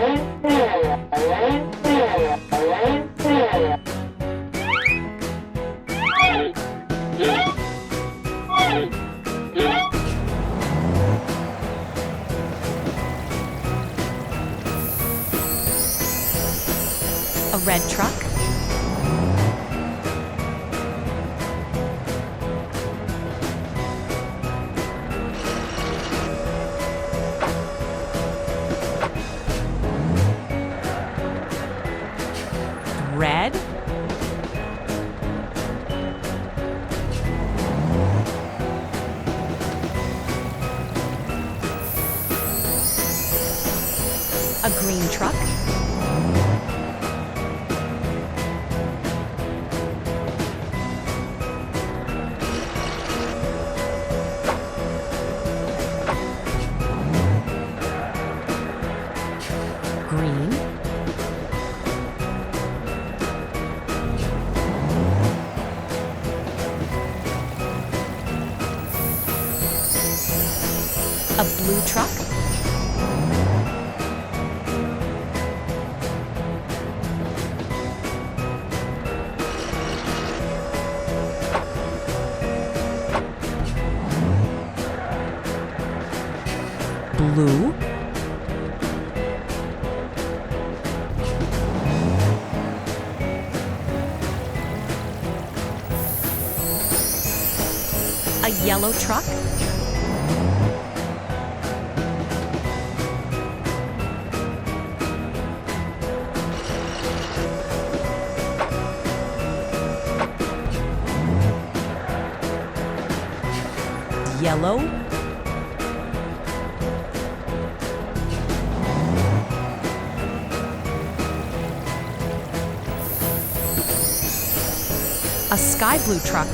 A red truck. Red. A green truck. Green. A blue truck. Blue. A yellow truck. Yellow. A sky blue truck.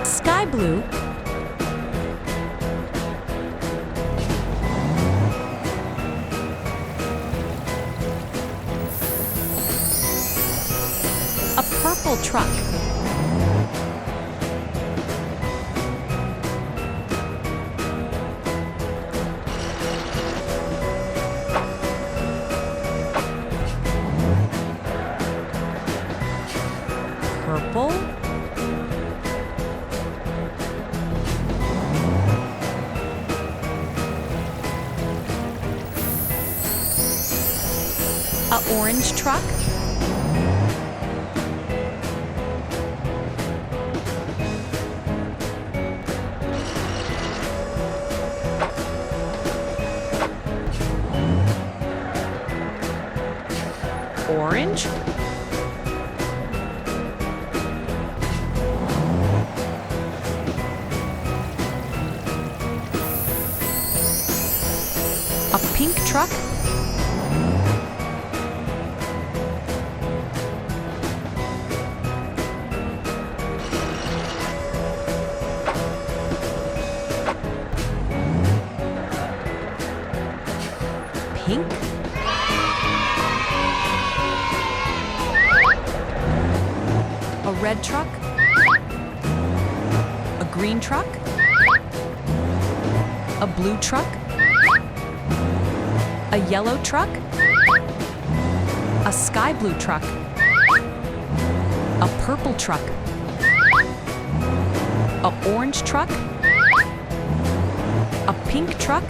Sky blue. A purple truck. Purple. A orange truck. Orange. A pink truck. Pink. A red truck. A green truck. A blue truck. A yellow truck. A sky blue truck. A purple truck. A orange truck. A pink truck.